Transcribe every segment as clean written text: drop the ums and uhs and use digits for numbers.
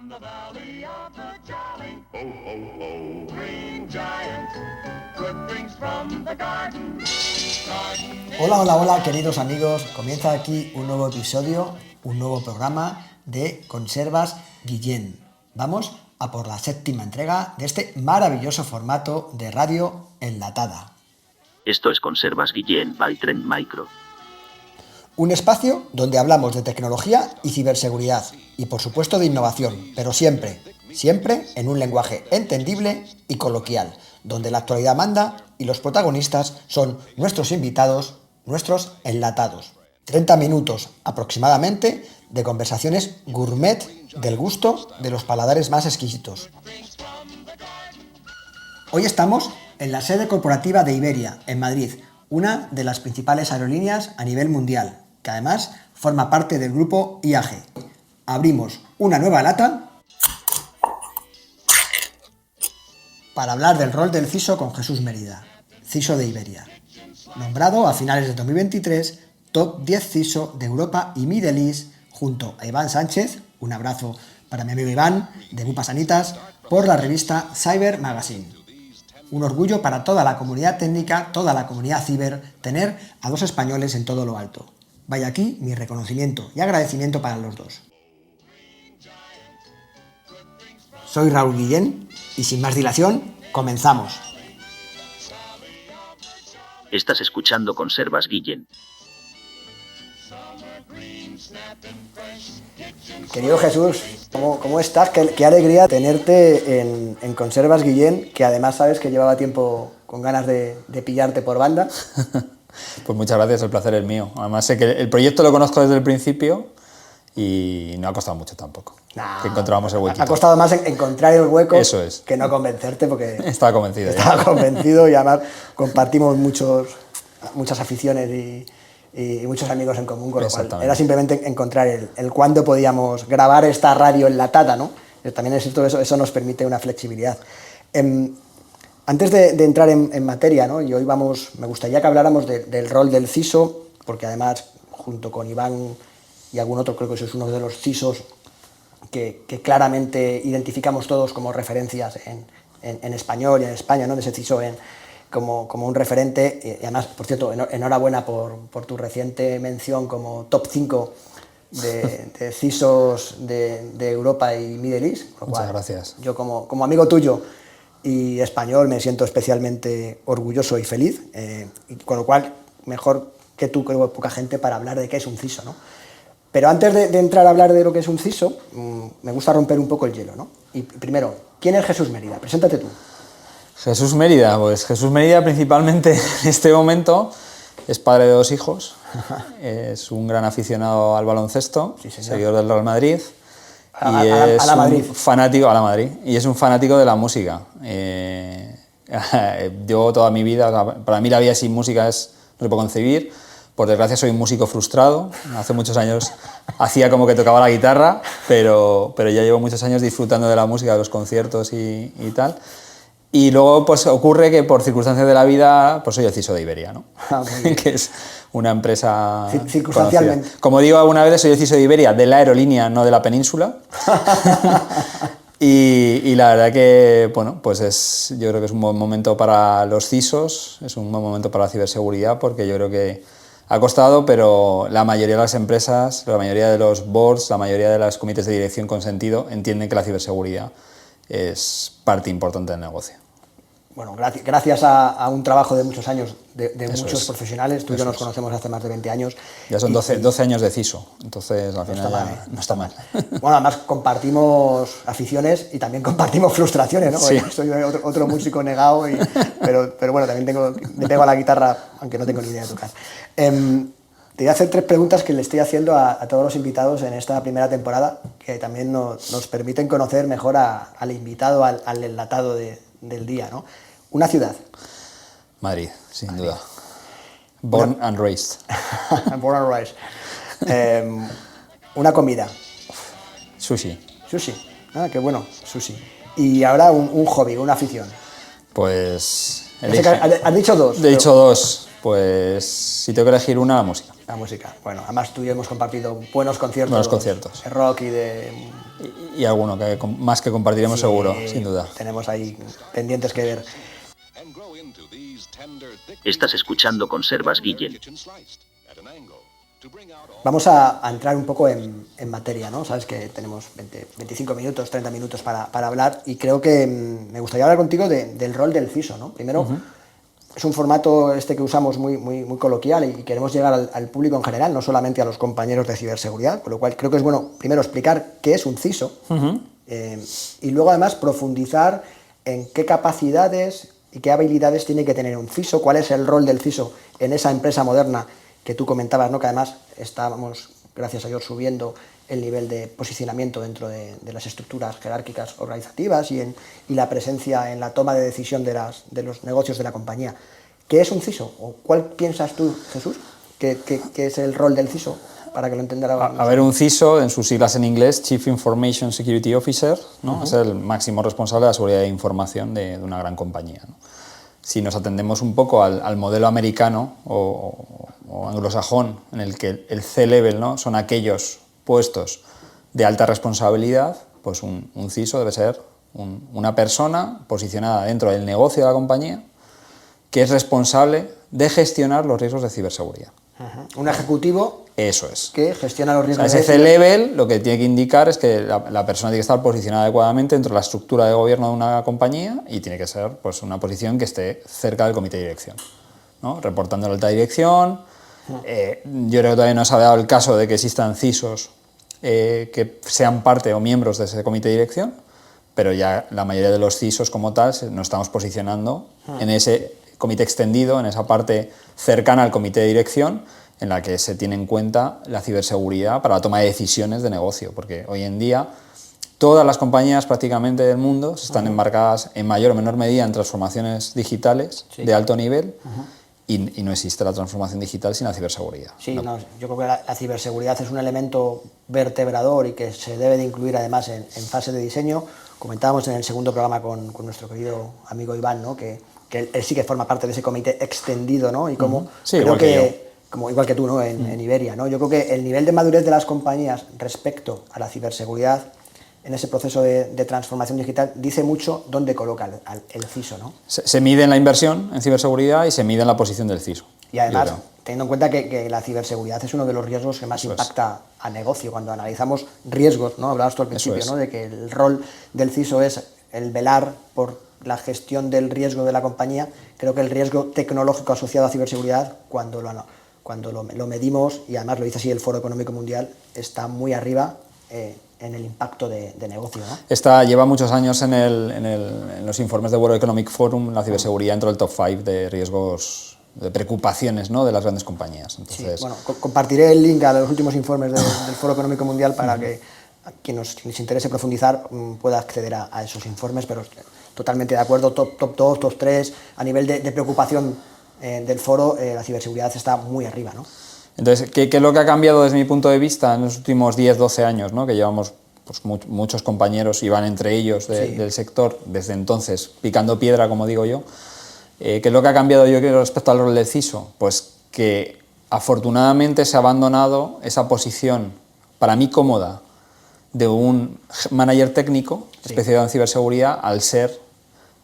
from the valley of the Jolly. Ho, ho, ho. Green Giant, good things from the garden. Hola, hola, hola, queridos amigos. Comienza aquí un nuevo episodio, un nuevo programa de Conservas Guillén. Vamos a por la 7ª entrega de este maravilloso formato de radio enlatada. Esto es Conservas Guillén by Trend Micro. Un espacio donde hablamos de tecnología y ciberseguridad y por supuesto de innovación, pero siempre en un lenguaje entendible y coloquial, donde la actualidad manda y los protagonistas son nuestros invitados, nuestros enlatados. 30 minutos aproximadamente de conversaciones gourmet del gusto de los paladares más exquisitos. Hoy estamos en la sede corporativa de Iberia, en Madrid, una de las principales aerolíneas a nivel mundial, que además forma parte del grupo IAG. Abrimos una nueva lata para hablar del rol del CISO con Jesús Mérida, CISO de Iberia. Nombrado a finales de 2023 Top 10 CISO de Europa y Middle East, junto a Iván Sánchez, un abrazo para mi amigo Iván, de Bupasanitas, por la revista Cyber Magazine. Un orgullo para toda la comunidad técnica, toda la comunidad ciber, tener a dos españoles en todo lo alto. Vaya aquí mi reconocimiento y agradecimiento para los dos. Soy Raúl Guillén y sin más dilación, comenzamos. Estás escuchando Conservas Guillén. Querido Jesús, ¿cómo estás? Qué alegría tenerte en Conservas Guillén, que además sabes que llevaba tiempo con ganas de pillarte por banda. Pues muchas gracias, el placer es mío. Además sé que el proyecto lo conozco desde el principio y no ha costado mucho tampoco. Que encontrábamos el huequito. Ha costado más encontrar el hueco. Eso es. Que no convencerte, porque estaba convencido. Estaba convencido y además compartimos muchas aficiones y muchos amigos en común, con lo cual era simplemente encontrar el cuándo podíamos grabar esta radio enlatada, ¿no? También es cierto que eso nos permite una flexibilidad. Antes de entrar en materia, ¿no? Y hoy me gustaría que habláramos del rol del CISO, porque además, junto con Iván y algún otro, creo que sois uno de los CISOs que claramente identificamos todos como referencias en español y en España, ¿no? De ese CISO como un referente. Y además, por cierto, enhorabuena por tu reciente mención como top 5 de CISOs de Europa y Middle East. Muchas gracias. Yo como amigo tuyo y español me siento especialmente orgulloso y feliz, y con lo cual mejor que tú, creo, poca gente para hablar de qué es un CISO, ¿no? Pero antes de entrar a hablar de lo que es un CISO, me gusta romper un poco el hielo, ¿no? Y primero, ¿quién es Jesús Mérida? Preséntate tú. Jesús Mérida, pues Jesús Mérida principalmente en este momento es padre de 2 hijos, es un gran aficionado al baloncesto, sí, seguidor del Real Madrid. Y es un fanático a la Madrid y es un fanático de la música. Yo toda mi vida, para mí la vida sin música no se puede concebir. Por desgracia soy un músico frustrado. Hace muchos años hacía como que tocaba la guitarra, pero ya llevo muchos años disfrutando de la música, de los conciertos y tal. Y luego pues ocurre que por circunstancias de la vida pues soy el CISO de Iberia, ¿no? Que es una empresa circunstancialmente conocida. Como digo alguna vez, soy el CISO de Iberia, de la aerolínea, no de la península. y la verdad que bueno, pues yo creo que es un buen momento para los CISOs, es un buen momento para la ciberseguridad, porque yo creo que ha costado, pero la mayoría de las empresas, la mayoría de los boards, la mayoría de los comités de dirección con sentido entienden que la ciberseguridad es parte importante del negocio. Bueno, gracias a un trabajo de muchos años de muchos profesionales. Tú y yo nos conocemos hace más de 20 años. Ya son 12 años de CISO, entonces al final no está mal. Bueno, además compartimos aficiones y también compartimos frustraciones, ¿no? Sí. Soy otro músico negado, pero bueno, también me pego a la guitarra, aunque no tengo ni idea de tocar. Te voy a hacer 3 preguntas que le estoy haciendo a todos los invitados en esta primera temporada, que también nos permiten conocer mejor al invitado, al enlatado del día, ¿no? Una ciudad. Madrid, sin duda. Born and raised. Born and raised. Una comida. Sushi. Sushi. Ah, qué bueno, sushi. Y ahora un hobby, una afición. Pues... Has dicho 2. He dicho 2. Pues si tengo que elegir una, la música. La música. Bueno, además tú y yo hemos compartido buenos conciertos. Buenos conciertos. De rock y de... y alguno más que compartiremos Sí, seguro, sin duda. Tenemos ahí pendientes que ver. Estás escuchando Conservas Guillén. Vamos a entrar un poco en materia, ¿no? Sabes que tenemos 25 minutos, 30 minutos para hablar y creo que me gustaría hablar contigo del rol del CISO, ¿no? Primero, es un formato que usamos muy coloquial y queremos llegar al público en general, no solamente a los compañeros de ciberseguridad, con lo cual creo que es bueno primero explicar qué es un CISO y luego además profundizar en qué capacidades y qué habilidades tiene que tener un CISO, cuál es el rol del CISO en esa empresa moderna que tú comentabas, ¿no? Que además estábamos, gracias a Dios, subiendo el nivel de posicionamiento dentro de las estructuras jerárquicas organizativas y la presencia en la toma de decisión de los negocios de la compañía. ¿Qué es un CISO? ¿O cuál piensas tú, Jesús, que es el rol del CISO? Para que lo entendiera. A ver, un CISO, en sus siglas en inglés, Chief Information Security Officer, ¿no? Es el máximo responsable de la seguridad de información de una gran compañía, ¿no? Si nos atendemos un poco al modelo americano o anglosajón, en el que el C-level, ¿no? Son aquellos puestos de alta responsabilidad, pues un CISO debe ser una persona posicionada dentro del negocio de la compañía que es responsable de gestionar los riesgos de ciberseguridad. Un ejecutivo. Eso es. Que gestiona los riesgos. Ese C-level lo que tiene que indicar es que la persona tiene que estar posicionada adecuadamente dentro de la estructura de gobierno de una compañía y tiene que ser pues, una posición que esté cerca del comité de dirección, ¿no? Reportando a la alta dirección. Yo creo que todavía no se ha dado el caso de que existan CISOs que sean parte o miembros de ese comité de dirección, pero ya la mayoría de los CISOs como tal nos estamos posicionando en ese comité extendido, en esa parte cercana al comité de dirección, en la que se tiene en cuenta la ciberseguridad para la toma de decisiones de negocio, porque hoy en día todas las compañías prácticamente del mundo están embarcadas en mayor o menor medida en transformaciones digitales de alto nivel y no existe la transformación digital sin la ciberseguridad. Sí, no, yo creo que la ciberseguridad es un elemento vertebrador y que se debe de incluir además en fase de diseño. Comentábamos en el segundo programa con nuestro querido amigo Iván, ¿no? que él sí que forma parte de ese comité extendido, ¿no? Y como sí, creo igual como igual que tú, ¿no? En Iberia, ¿no? Yo creo que el nivel de madurez de las compañías respecto a la ciberseguridad en ese proceso de transformación digital dice mucho dónde coloca el CISO, ¿no? Se mide en la inversión en ciberseguridad y se mide en la posición del CISO. Y además, teniendo en cuenta que la ciberseguridad es uno de los riesgos que más impacta al negocio. Cuando analizamos riesgos, ¿no? Hablabas tú al principio, ¿no? De que el rol del CISO es el velar por la gestión del riesgo de la compañía. Creo que el riesgo tecnológico asociado a ciberseguridad, cuando lo medimos, y además lo dice así el Foro Económico Mundial, está muy arriba en el impacto de negocio, ¿no? Lleva muchos años en los informes de World Economic Forum, la ciberseguridad entró en el top 5 de riesgos, de preocupaciones, ¿no? De las grandes compañías. Entonces, sí, bueno, compartiré el link a los últimos informes del Foro Económico Mundial para que quien nos interese profundizar pueda acceder a esos informes, pero totalmente de acuerdo, top 2, top 3, a nivel de preocupación del foro, la ciberseguridad está muy arriba, ¿no? Entonces, ¿qué es lo que ha cambiado desde mi punto de vista en los últimos 10, 12 años, ¿no? Que llevamos pues, muchos compañeros, y van entre ellos del sector, desde entonces, picando piedra, como digo yo? ¿Qué es lo que ha cambiado yo creo respecto al rol del CISO? Pues que afortunadamente se ha abandonado esa posición, para mí cómoda, de un manager técnico especializado en ciberseguridad al ser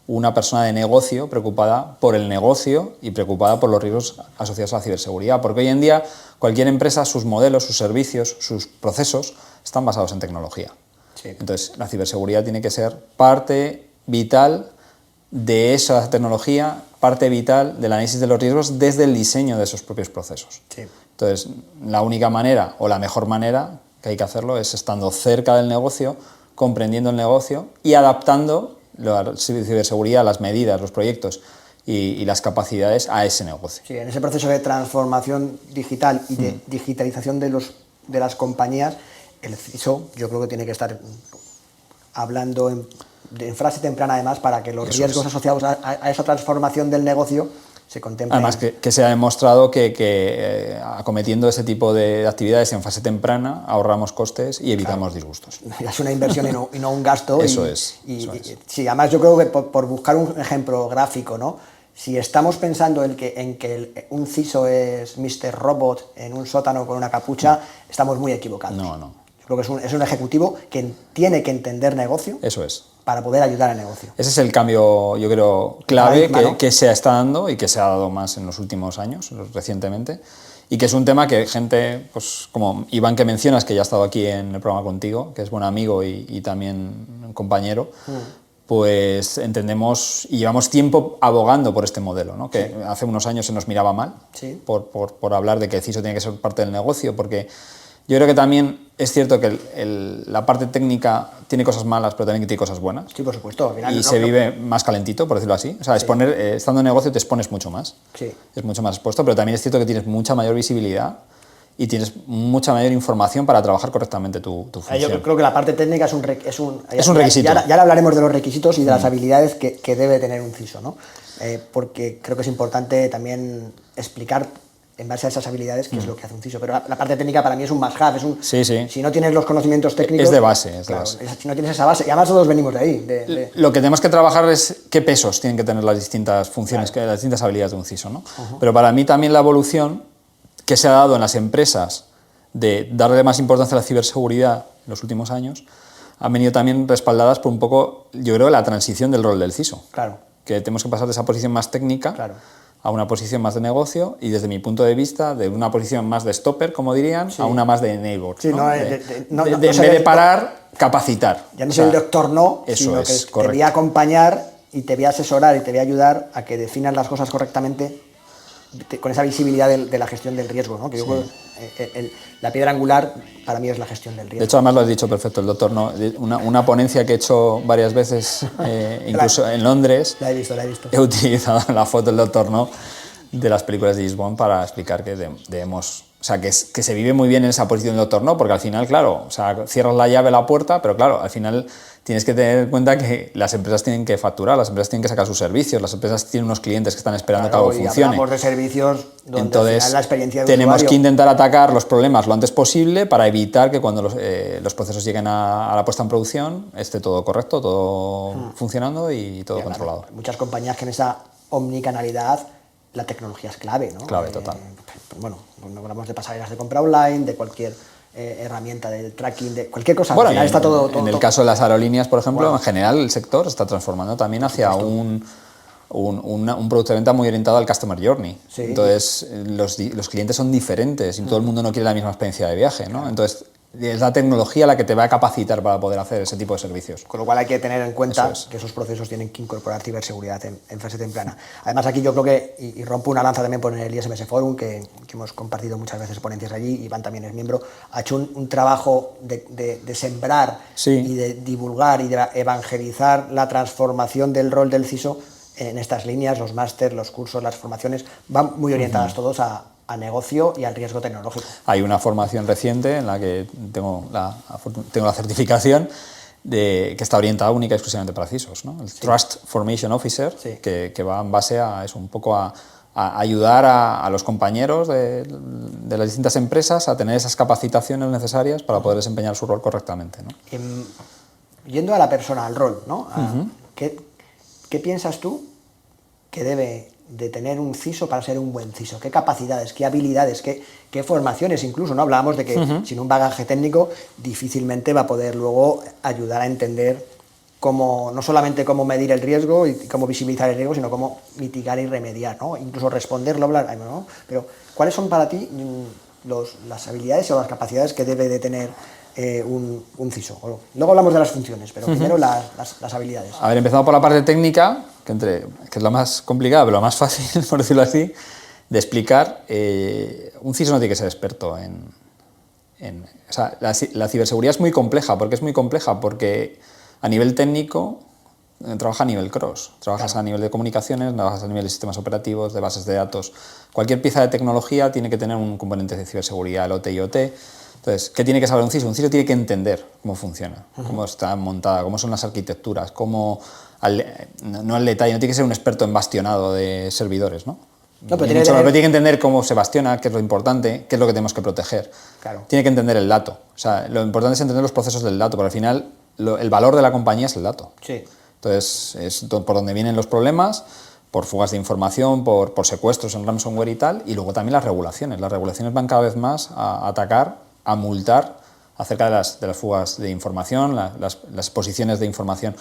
una persona de negocio preocupada por el negocio y preocupada por los riesgos asociados a la ciberseguridad. Porque hoy en día cualquier empresa, sus modelos, sus servicios, sus procesos están basados en tecnología. Sí. Entonces la ciberseguridad tiene que ser parte vital de esa tecnología, parte vital del análisis de los riesgos desde el diseño de esos propios procesos. Sí. Entonces la única manera o la mejor manera que hay que hacerlo es estando cerca del negocio, comprendiendo el negocio y adaptando la ciberseguridad, las medidas, los proyectos y las capacidades a ese negocio. Sí, en ese proceso de transformación digital y de digitalización de las compañías, el CISO yo creo que tiene que estar hablando en frase temprana además para que los riesgos asociados a esa transformación del negocio se contemplen. Además que se ha demostrado que acometiendo ese tipo de actividades en fase temprana ahorramos costes y evitamos disgustos. Es una inversión y no un gasto. Eso es. Sí, además yo creo que por buscar un ejemplo gráfico, ¿no? Si estamos pensando en que un CISO es Mr. Robot en un sótano con una capucha, estamos muy equivocados. No. Yo creo que es un ejecutivo que tiene que entender negocio. Eso es. Para poder ayudar al negocio. Ese es el cambio, yo creo, clave ¿no? que se está dando y que se ha dado más en los últimos años, recientemente, y que es un tema que gente, pues como Iván que mencionas, que ya ha estado aquí en el programa contigo, que es buen amigo y también un compañero, pues entendemos y llevamos tiempo abogando por este modelo, ¿no? Que hace unos años se nos miraba mal por hablar de que el CISO tiene que ser parte del negocio, porque yo creo que también es cierto que la parte técnica tiene cosas malas, pero también tiene cosas buenas. Sí, por supuesto. Al final, y se vive más calentito, por decirlo así. O sea, estando en negocio te expones mucho más. Sí. Es mucho más expuesto, pero también es cierto que tienes mucha mayor visibilidad y tienes mucha mayor información para trabajar correctamente tu función. Yo creo que la parte técnica es un requisito. Ya ahora hablaremos de los requisitos y de las habilidades que debe tener un CISO, ¿no? Porque creo que es importante también explicar en base a esas habilidades qué es lo que hace un CISO. Pero la parte técnica para mí es un must-have. Si no tienes los conocimientos técnicos... Es de base. Si no tienes esa base, y además todos venimos de ahí. Lo que tenemos que trabajar es qué pesos tienen que tener las distintas funciones, las distintas habilidades de un CISO, ¿no? Pero para mí también la evolución que se ha dado en las empresas de darle más importancia a la ciberseguridad en los últimos años han venido también respaldadas por un poco, yo creo, la transición del rol del CISO. Claro. Que tenemos que pasar de esa posición más técnica a una posición más de negocio y, desde mi punto de vista, de una posición más de stopper, como dirían, a una más de enabler. Sí, ¿no? En vez de parar, capacitar. Ya no soy el doctor no, sino que te voy a acompañar y te voy a asesorar y te voy a ayudar a que definas las cosas correctamente con esa visibilidad de la gestión del riesgo, ¿no? Que yo creo la piedra angular para mí es la gestión del riesgo. De hecho, además lo has dicho perfecto, el doctor no. Una ponencia que he hecho varias veces, incluso en Londres, la he visto. He utilizado la foto del doctor no de las películas de James Bond para explicar que debemos... O sea, que se vive muy bien en esa posición del doctor no, porque al final, claro, o sea, cierras la llave, la puerta, pero claro, al final tienes que tener en cuenta que las empresas tienen que facturar, las empresas tienen que sacar sus servicios, las empresas tienen unos clientes que están esperando que algo funcione. Hablamos de servicios donde entonces, al final la experiencia de tenemos usuario... que intentar atacar los problemas lo antes posible para evitar que cuando los procesos lleguen a la puesta en producción esté todo correcto, todo funcionando y todo controlado. Hay muchas compañías que en esa omnicanalidad la tecnología es clave, ¿no? Clave, total. Bueno, cuando hablamos de pasarelas de compra online, de cualquier herramienta de tracking, de cualquier cosa. Bueno, al final está todo... En el caso de las aerolíneas, por ejemplo, en general el sector está transformando también hacia un producto de venta muy orientado al customer journey. Sí. Entonces, los clientes son diferentes y todo el mundo no quiere la misma experiencia de viaje, ¿no? Entonces, es la tecnología la que te va a capacitar para poder hacer ese tipo de servicios. Con lo cual hay que tener en cuenta que esos procesos tienen que incorporar ciberseguridad en fase temprana. Además, aquí yo creo que, y rompo una lanza también por el ISMS Forum, que hemos compartido muchas veces ponencias allí, Iván también es miembro, ha hecho un trabajo de sembrar y de divulgar y de evangelizar la transformación del rol del CISO en estas líneas. Los másters, los cursos, las formaciones van muy orientadas todos a negocio y al riesgo tecnológico. Hay una formación reciente en la que tengo la certificación que está orientada única y exclusivamente para CISOs, ¿no? El Trust Formation Officer, que va en base a eso, un poco a ayudar a los compañeros de las distintas empresas a tener esas capacitaciones necesarias para poder desempeñar su rol correctamente, ¿no? Yendo a la persona, al rol, ¿no? ¿Qué piensas tú que debe de tener un CISO para ser un buen CISO? ¿Qué capacidades, qué habilidades, qué formaciones incluso, ¿no? Hablábamos de que sin un bagaje técnico difícilmente va a poder luego ayudar a entender no solamente cómo medir el riesgo y cómo visibilizar el riesgo, sino cómo mitigar y remediar, ¿no? Incluso responderlo, hablar, ¿no? Pero, ¿cuáles son para ti las habilidades o las capacidades que debe de tener un CISO? Luego hablamos de las funciones, pero primero las habilidades. A ver, empezando por la parte técnica, que es la más complicada, pero la más fácil, por decirlo así, de explicar. Un CISO no tiene que ser experto o sea, la ciberseguridad es muy compleja. ¿Por qué es muy compleja? Porque a nivel técnico trabaja a nivel cross. Trabajas a nivel de comunicaciones, trabajas a nivel de sistemas operativos, de bases de datos. Cualquier pieza de tecnología tiene que tener un componente de ciberseguridad, el OT y OT. Entonces, ¿qué tiene que saber un CISO? Un CISO tiene que entender cómo funciona, cómo está montada, cómo son las arquitecturas, no al detalle, no tiene que ser un experto en bastionado de servidores, ¿no? Pero tiene que entender cómo se bastiona, qué es lo importante, qué es lo que tenemos que proteger. Claro. Tiene que entender el dato. O sea, lo importante es entender los procesos del dato, porque al final el valor de la compañía es el dato. Sí. Entonces, es por donde vienen los problemas, por fugas de información, por secuestros en ransomware y tal, y luego también las regulaciones. Las regulaciones van cada vez más a atacar, a multar acerca de las fugas de información, las exposiciones de información.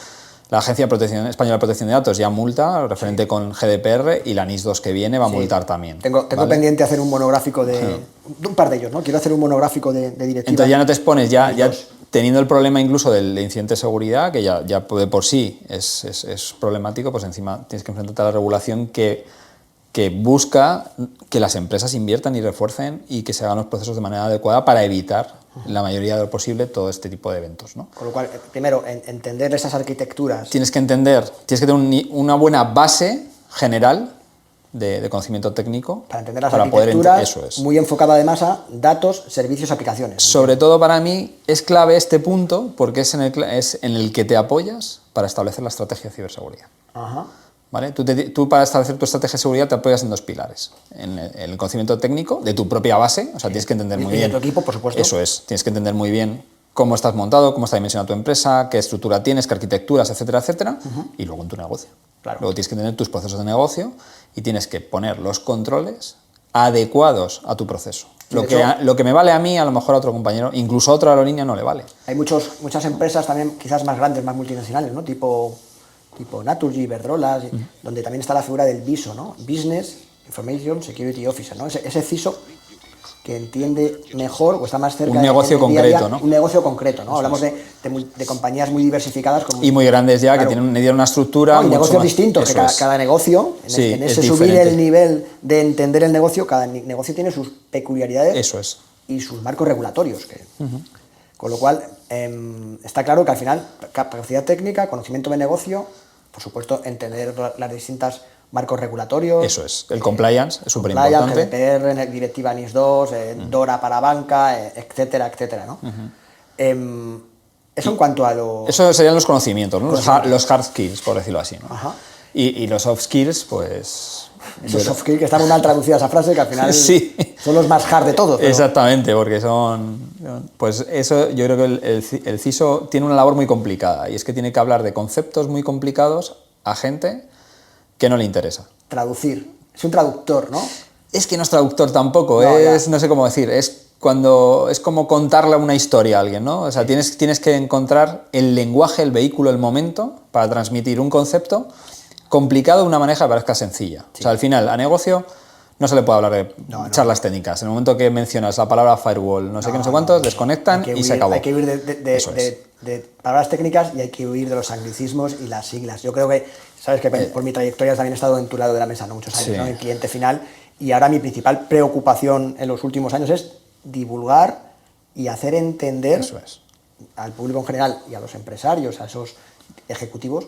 La Agencia Española de Protección de Datos ya multa, referente con GDPR, y la NIS2 que viene va a multar también. Tengo ¿vale? pendiente hacer un monográfico de un par de ellos, ¿no? Quiero hacer un monográfico de directiva. Entonces ya no te expones, ya teniendo el problema incluso del incidente de seguridad, que ya de por sí es problemático, pues encima tienes que enfrentarte a la regulación que busca que las empresas inviertan y refuercen y que se hagan los procesos de manera adecuada para evitar, en la mayoría de lo posible, todo este tipo de eventos, ¿no? Con lo cual, primero, entender esas arquitecturas. Tienes que tener una buena base general de conocimiento técnico Para entender las para arquitecturas, eso es. muy enfocada además a datos, servicios, aplicaciones. Sobre todo para mí es clave este punto porque es en el que te apoyas para establecer la estrategia de ciberseguridad. Ajá. ¿Vale? Tú para establecer tu estrategia de seguridad te apoyas en 2 pilares. En el conocimiento técnico de tu propia base, o sea, tienes que entender muy bien. Y de tu equipo, por supuesto. Eso es, tienes que entender muy bien cómo estás montado, cómo está dimensionada tu empresa, qué estructura tienes, qué arquitecturas, etcétera, etcétera, y luego en tu negocio. Claro. Luego tienes que entender tus procesos de negocio y tienes que poner los controles adecuados a tu proceso. Lo que me vale a mí, a lo mejor a otro compañero, incluso a otra aerolínea no le vale. Hay muchas empresas también, quizás más grandes, más multinacionales, ¿no? Tipo Naturgy, Iberdrola, donde también está la figura del BISO, ¿no? Business Information Security Officer, ¿no? Ese CISO que entiende mejor o está más cerca un negocio en el día a día, concreto, ¿no? Un negocio concreto, ¿no? Hablamos de compañías muy diversificadas. Y muy grandes ya, claro, que tienen una estructura. No, y negocios distintos, que cada negocio, en ese subir el nivel de entender el negocio, cada negocio tiene sus peculiaridades. Eso es. Y sus marcos regulatorios. Con lo cual, está claro que al final, capacidad técnica, conocimiento de negocio, por supuesto, entender las distintas marcos regulatorios. Eso es, el compliance es súper importante. GDPR, directiva NIS2, DORA para banca, etcétera, etcétera, ¿no? Eso en cuanto a lo... Eso serían los conocimientos, ¿no? Los hard skills, por decirlo así, ¿no? Ajá. Y los soft skills, pues... Esos soft skills que está muy mal traducida esa frase, que al final sí, son los más hard de todos. Pero... Exactamente, porque pues eso, yo creo que el CISO tiene una labor muy complicada, y es que tiene que hablar de conceptos muy complicados a gente que no le interesa. Traducir. Es un traductor, ¿no? Es que no es traductor tampoco, no sé cómo decir, es como contarle una historia a alguien, ¿no? O sea, tienes que encontrar el lenguaje, el vehículo, el momento para transmitir un concepto complicado de una manera que parezca sencilla. Sí. O sea, al final, a negocio no se le puede hablar de charlas técnicas. En el momento que mencionas la palabra firewall, no sé qué, no sé cuántos, desconectan y se acabó. Hay que huir de palabras técnicas y hay que huir de los anglicismos y las siglas. Yo creo que, sabes que por mi trayectoria también he estado en tu lado de la mesa, ¿no? Muchos años, ¿no? En cliente final, y ahora mi principal preocupación en los últimos años es divulgar y hacer entender al público en general y a los empresarios, a esos ejecutivos,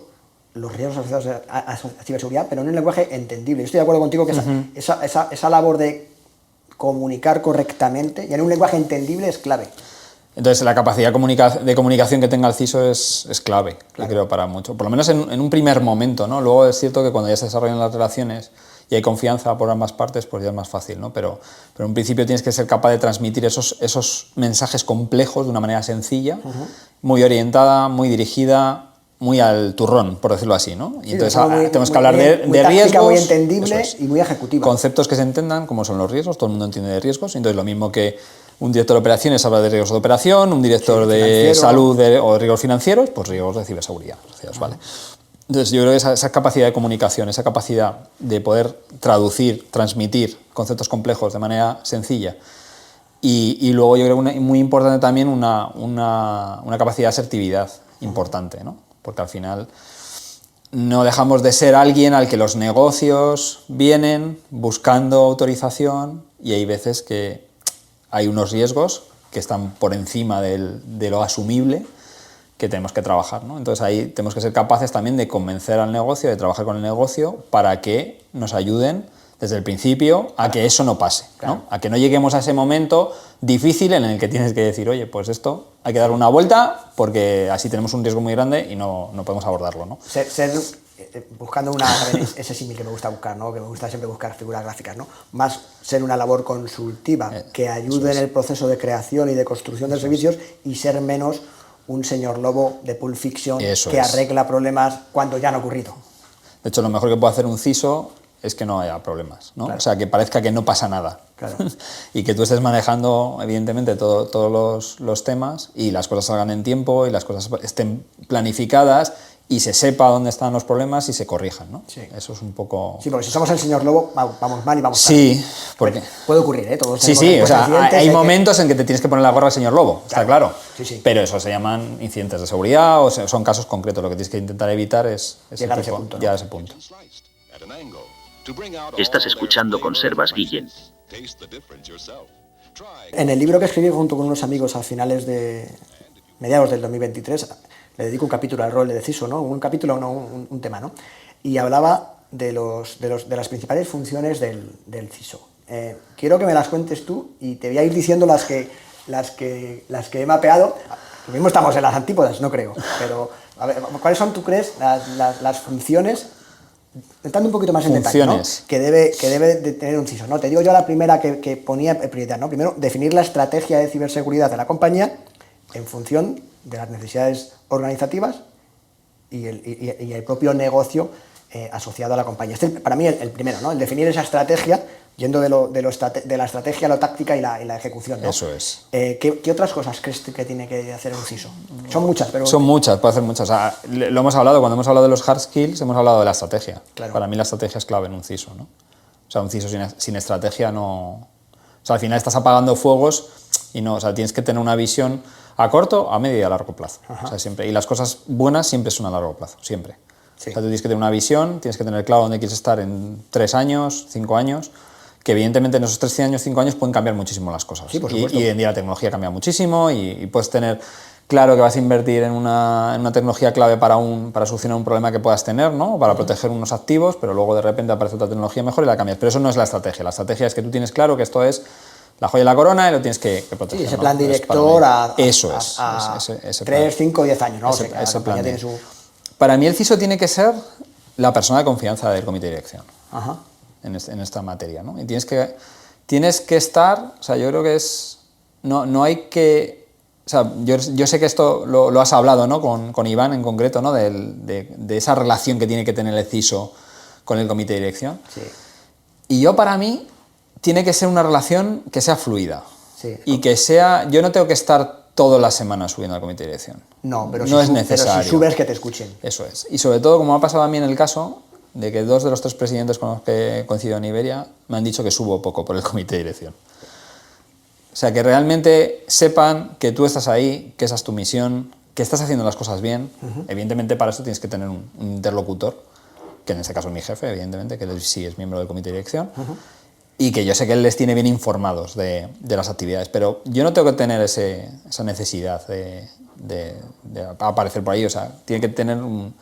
los riesgos asociados a ciberseguridad, pero en un lenguaje entendible. Yo estoy de acuerdo contigo que esa labor de comunicar correctamente y en un lenguaje entendible es clave. Entonces, la capacidad de comunicación que tenga el CISO es clave, yo creo, para mucho. Por lo menos en un primer momento, ¿no? Luego es cierto que cuando ya se desarrollan las relaciones y hay confianza por ambas partes, pues ya es más fácil, ¿no? Pero en un principio tienes que ser capaz de transmitir esos mensajes complejos de una manera sencilla, muy orientada, muy dirigida, muy al turrón, por decirlo así, ¿no? Y entonces tenemos que hablar de riesgos, muy entendible y muy ejecutiva. Conceptos que se entendan, como son los riesgos, todo el mundo entiende de riesgos, entonces lo mismo que un director de operaciones habla de riesgos de operación, un director de salud o de riesgos financieros, pues riesgos de ciberseguridad. ¿Vale? Entonces yo creo que esa capacidad de comunicación, esa capacidad de poder traducir, transmitir conceptos complejos de manera sencilla y luego yo creo que muy importante también una capacidad de asertividad importante, ¿no? Porque al final no dejamos de ser alguien al que los negocios vienen buscando autorización y hay veces que hay unos riesgos que están por encima de lo asumible que tenemos que trabajar, ¿no? Entonces ahí tenemos que ser capaces también de convencer al negocio, de trabajar con el negocio para que nos ayuden desde el principio a que eso no pase, ¿no? A que no lleguemos a ese momento difícil en el que tienes que decir, oye, pues esto hay que darle una vuelta porque así tenemos un riesgo muy grande y no podemos abordarlo, ¿no? Buscando ese símil que me gusta buscar, ¿no? Que me gusta siempre buscar figuras gráficas, ¿no? Más ser una labor consultiva que ayude en el proceso de creación y de construcción de servicios y ser menos un señor lobo de Pulp Fiction que arregla problemas cuando ya han ocurrido. De hecho, lo mejor que puede hacer un CISO es que no haya problemas, ¿no? Claro. O sea, que parezca que no pasa nada. Claro. Y que tú estés manejando, evidentemente, todos los temas y las cosas salgan en tiempo y las cosas estén planificadas y se sepa dónde están los problemas y se corrijan, ¿no? Sí. Eso es un poco... Sí, porque si somos el señor Lobo, vamos mal y vamos tarde. Sí, porque... Puede ocurrir, ¿eh? Todos Sí, tenemos o sea, accidentes, hay momentos en que te tienes que poner la gorra al señor Lobo, está claro. Sí, sí. Pero eso se llaman incidentes de seguridad o son casos concretos. Lo que tienes que intentar evitar es Llegar a ese punto, ¿no? llegar a ese punto. Estás escuchando Conservas Guillén. En el libro que escribí junto con unos amigos a mediados del 2023, le dedico un capítulo al rol de CISO, ¿no? Un capítulo, no, un tema, ¿no? Y hablaba de las principales funciones del CISO. Quiero que me las cuentes tú y te voy a ir diciendo las que he mapeado. Lo mismo estamos en las antípodas, no creo, pero a ver, ¿cuáles son, tú crees, las funciones, entrando un poquito más en detalle, ¿no? que debe de tener un CISO, ¿no? Te digo yo la primera que ponía prioridad, ¿no? Primero, definir la estrategia de ciberseguridad de la compañía en función de las necesidades organizativas y el propio negocio asociado a la compañía. Este es para mí el primero, ¿no? El definir esa estrategia, yendo de la estrategia a la táctica y la ejecución, ¿no? Eso es. ¿Qué otras cosas crees que tiene que hacer un CISO? Son muchas, pero... Son muchas, puede hacer muchas. O sea, lo hemos hablado, cuando hemos hablado de los hard skills, hemos hablado de la estrategia. Claro. Para mí la estrategia es clave en un CISO, ¿no? O sea, un CISO sin estrategia no... O sea, al final estás apagando fuegos y no, o sea, tienes que tener una visión a corto, a medio y a largo plazo. O sea, siempre. Y las cosas buenas siempre son a largo plazo, siempre. Sí. O sea, tú tienes que tener una visión, tienes que tener claro dónde quieres estar en 3 años, 5 años, que evidentemente en esos 3 años, 5 años pueden cambiar muchísimo las cosas. Sí, por y supuesto. hoy en día la tecnología cambia muchísimo y puedes tener claro que vas a invertir en una tecnología clave para solucionar un problema que puedas tener, ¿no? Para proteger unos activos, pero luego de repente aparece otra tecnología mejor y la cambias. Pero eso no es la estrategia. La estrategia es que tú tienes claro que esto es la joya de la corona y lo tienes que proteger. Sí, ese ¿no? plan director a 3, 5, 10 años, ¿no? Ese plan. Tiene su... Para mí el CISO tiene que ser la persona de confianza del comité de dirección. Ajá. En esta materia, ¿no? Y tienes que estar, o sea, yo creo que es, no hay que, o sea, yo sé que esto lo has hablado, ¿no? Con Iván en concreto, ¿no? De esa relación que tiene que tener el CISO con el comité de dirección. Sí. Y para mí, tiene que ser una relación que sea fluida. Sí. Y que sea, yo no tengo que estar todas las semanas subiendo al comité de dirección. No, pero no es Pero necesario. si subes, que te escuchen. Eso es. Y sobre todo, como ha pasado a mí en el caso, de que 2 de los 3 presidentes con los que coincido en Iberia me han dicho que subo poco por el comité de dirección. O sea, que realmente sepan que tú estás ahí, que esa es tu misión, que estás haciendo las cosas bien. Evidentemente, para eso tienes que tener un interlocutor, que en este caso es mi jefe, evidentemente, que él sí es miembro del comité de dirección, y que yo sé que él les tiene bien informados de las actividades, pero yo no tengo que tener esa necesidad de aparecer por ahí. O sea, tiene que tener un...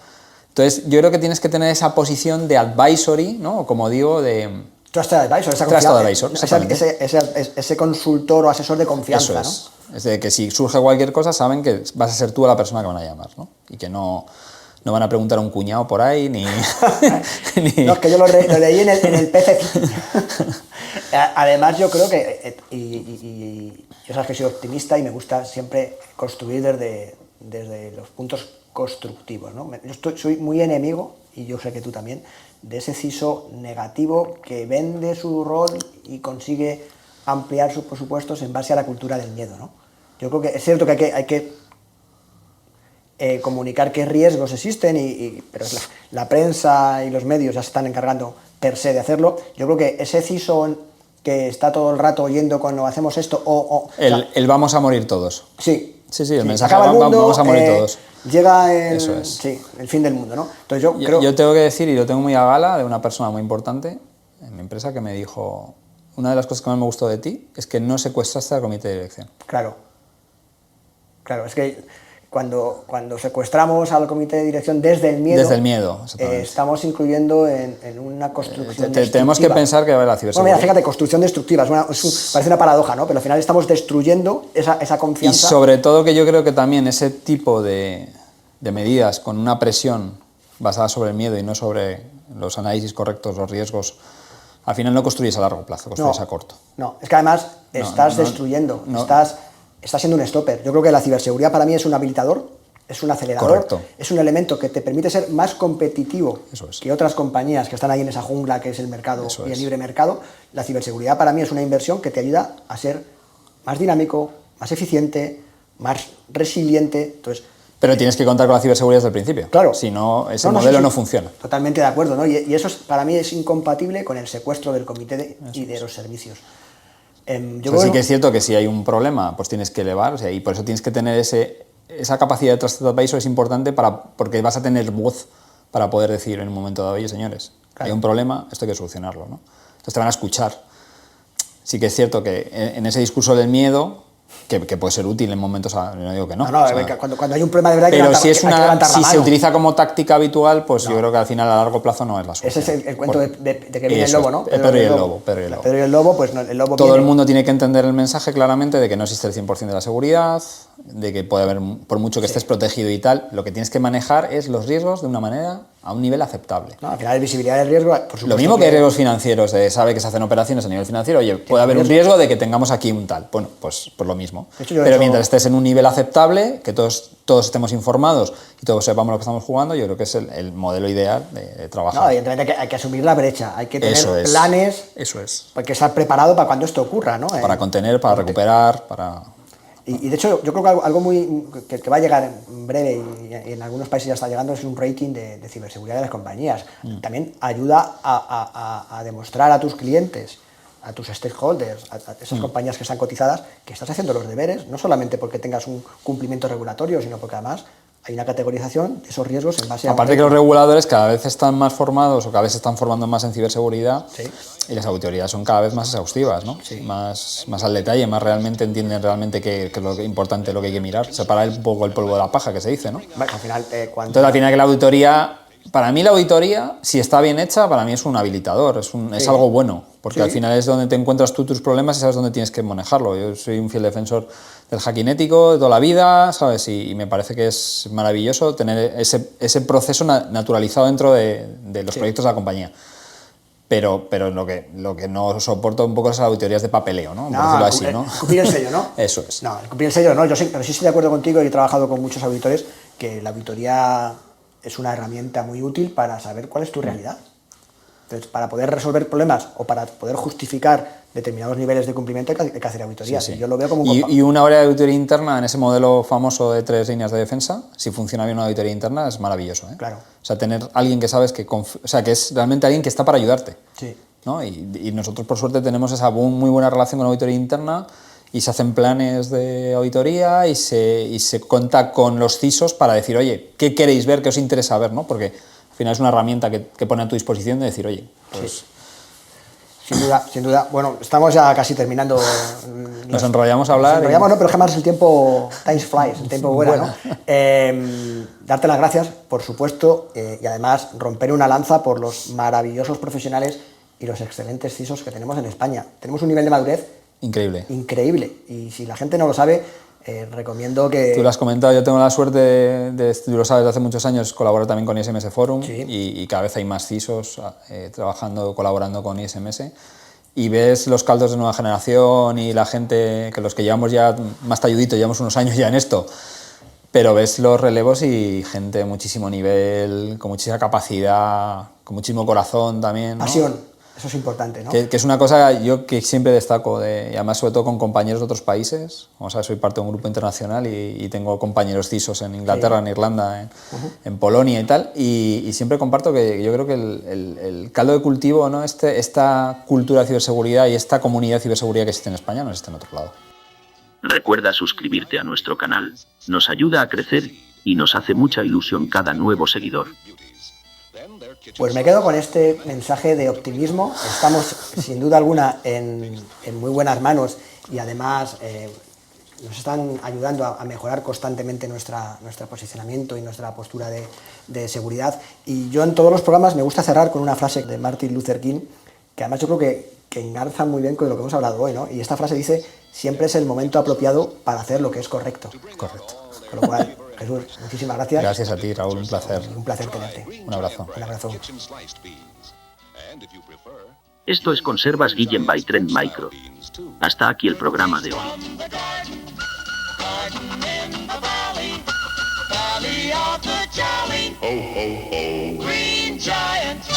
Entonces, yo creo que tienes que tener esa posición de advisory, ¿no? Como digo, de... Trusted Advisor, esa Trusted confianza, Advisor, exactamente. ese consultor o asesor de confianza, Eso es. Es de que si surge cualquier cosa, saben que vas a ser tú la persona que van a llamar, ¿no? Y que no van a preguntar a un cuñado por ahí, ni... No, es que yo lo leí en el PC. Además, yo creo que, y yo sabes que soy optimista y me gusta siempre construir desde los puntos constructivos, ¿no? Yo soy muy enemigo, y yo sé que tú también, de ese CISO negativo que vende su rol y consigue ampliar sus presupuestos en base a la cultura del miedo, ¿no? Yo creo que es cierto que hay que comunicar qué riesgos existen, pero la prensa y los medios ya se están encargando per se de hacerlo. Yo creo que ese CISO que está todo el rato oyendo cuando hacemos esto, el vamos a morir todos. Sí. Sí, el mensaje acaba el mundo, vamos a morir todos. Llega Eso es. el fin del mundo, ¿no? Entonces yo tengo que decir, y lo tengo muy a gala, de una persona muy importante en mi empresa que me dijo, una de las cosas que más me gustó de ti es que no secuestraste al comité de dirección. Claro, es que cuando secuestramos al comité de dirección desde el miedo, estamos incluyendo en una construcción destructiva. Tenemos que pensar que va a haber la ciberseguridad. Mira, fíjate, construcción destructiva, parece una paradoja, ¿no? Pero al final estamos destruyendo esa confianza. Y sobre todo que yo creo que también ese tipo de medidas con una presión basada sobre el miedo y no sobre los análisis correctos, los riesgos, al final no construyes a largo plazo, construyes a corto. No, es que además estás destruyendo, estás siendo un stopper. Yo creo que la ciberseguridad para mí es un habilitador, es un acelerador, Correcto. es un elemento que te permite ser más competitivo que otras compañías que están ahí en esa jungla que es el mercado y el libre mercado. La ciberseguridad para mí es una inversión que te ayuda a ser más dinámico, más eficiente, más resiliente. Entonces, pero tienes que contar con la ciberseguridad desde el principio. Claro. Si no, ese modelo no funciona. Totalmente de acuerdo, ¿no? Y eso para mí es incompatible con el secuestro del comité y de los servicios. Sí que es cierto que si hay un problema, pues tienes que elevar, o sea, y por eso tienes que tener esa capacidad de Trusted Advisor es importante porque vas a tener voz para poder decir en un momento dado, oye, señores, hay un problema, esto hay que solucionarlo, ¿no? Entonces te van a escuchar. Sí que es cierto que en ese discurso del miedo, que puede ser útil en momentos, no digo que no. No, o sea, cuando hay un problema de verdad pero hay que levantar la si mano. se utiliza como táctica habitual, pues yo creo que al final a largo plazo no es la solución. Ese es el cuento de que viene el lobo, ¿no? Pedro y el lobo. Pues no, el lobo todo viene. El mundo tiene que entender el mensaje claramente de que no existe el 100% de la seguridad, de que puede haber, por mucho que estés protegido y tal, lo que tienes que manejar es los riesgos de una manera a un nivel aceptable. No, al final es visibilidad del riesgo, por supuesto. Lo mismo que hay riesgos financieros, sabe que se hacen operaciones a nivel financiero, oye, puede haber un riesgo de que tengamos aquí un tal. Bueno, pues lo mismo. Pero mientras estés en un nivel aceptable, que todos estemos informados y todos sepamos lo que estamos jugando, yo creo que es el modelo ideal de trabajar. No, evidentemente hay que asumir la brecha, hay que tener planes. Eso es. Hay que estar preparado para cuando esto ocurra, ¿no? Para contener, para recuperar, para... Y de hecho, yo creo que algo muy que va a llegar en breve y en algunos países ya está llegando es un rating de ciberseguridad de las compañías. También ayuda a demostrar a tus clientes, a tus stakeholders, a esas compañías que están cotizadas, que estás haciendo los deberes, no solamente porque tengas un cumplimiento regulatorio, sino porque además hay una categorización de esos riesgos en base a... Aparte que los reguladores cada vez están más formados o cada vez se están formando más en ciberseguridad y las auditorías son cada vez más exhaustivas, ¿no? Más al detalle, más realmente entienden realmente qué es lo importante, lo que hay que mirar. Separar un poco el polvo de la paja, que se dice, ¿no? Bueno, al final, Entonces, al final que la auditoría... Para mí la auditoría, si está bien hecha, para mí es un habilitador, es algo bueno, porque al final es donde te encuentras tú tus problemas y sabes dónde tienes que manejarlo. Yo soy un fiel defensor del hacking ético de toda la vida, ¿sabes? Y me parece que es maravilloso tener ese proceso naturalizado dentro de los proyectos de la compañía. Pero lo que no soporto un poco es las auditorías de papeleo, ¿no? Por decirlo así, ¿no? Cumplir el sello, ¿no? Eso es. No, cumplir el sello no, pero sí estoy de acuerdo contigo y he trabajado con muchos auditores que la auditoría es una herramienta muy útil para saber cuál es tu realidad. Entonces, para poder resolver problemas o para poder justificar determinados niveles de cumplimiento hay que hacer auditorías. Sí. Yo lo veo como y una área de auditoría interna en ese modelo famoso de 3 líneas de defensa, si funciona bien una auditoría interna es maravilloso, ¿eh? Claro. O sea, tener alguien que sabes que que es realmente alguien que está para ayudarte. Sí. ¿No? Y nosotros por suerte tenemos esa muy buena relación con la auditoría interna y se hacen planes de auditoría y se cuenta con los CISOs para decir, oye, ¿qué queréis ver? ¿Qué os interesa ver? ¿No? Porque al final es una herramienta que pone a tu disposición de decir, oye, pues... Sí. Sin duda. Bueno, estamos ya casi terminando. Nos enrollamos a hablar. Nos enrollamos, no, pero jamás el tiempo, time flies, el tiempo vuela, ¿no? Darte las gracias, por supuesto, y además romper una lanza por los maravillosos profesionales y los excelentes CISOs que tenemos en España. Tenemos un nivel de madurez increíble. Y si la gente no lo sabe, recomiendo que... Tú lo has comentado, yo tengo la suerte tú lo sabes, de hace muchos años colaborar también con ISMS Forum y cada vez hay más CISOs colaborando con ISMS y ves los caldos de nueva generación y la gente, que los que llevamos ya más talluditos, llevamos unos años ya en esto, pero ves los relevos y gente de muchísimo nivel, con muchísima capacidad, con muchísimo corazón también, ¿no? Pasión. Eso es importante, ¿no? Que es una cosa yo que siempre destaco, y además sobre todo con compañeros de otros países. Como sabes, soy parte de un grupo internacional y tengo compañeros CISOs en Inglaterra, en Irlanda, en Polonia y tal, y siempre comparto que yo creo que el caldo de cultivo, ¿no? Esta cultura de ciberseguridad y esta comunidad de ciberseguridad que existe en España no existe en otro lado. Recuerda suscribirte a nuestro canal, nos ayuda a crecer y nos hace mucha ilusión cada nuevo seguidor. Pues me quedo con este mensaje de optimismo. Estamos, sin duda alguna, en muy buenas manos y además nos están ayudando a mejorar constantemente nuestro posicionamiento y nuestra postura de seguridad. Y yo en todos los programas me gusta cerrar con una frase de Martin Luther King, que además yo creo que engarza muy bien con lo que hemos hablado hoy, ¿no? Y esta frase dice, siempre es el momento apropiado para hacer lo que es correcto. Correcto. Con lo cual, Jesús, muchísimas gracias. Gracias a ti, Raúl, un placer. Un placer tenerte. Un abrazo. Un abrazo. Esto es Conservas Guillem by Trend Micro. Hasta aquí el programa de hoy. We are the jolly Ho, ho, ho. Green Giant.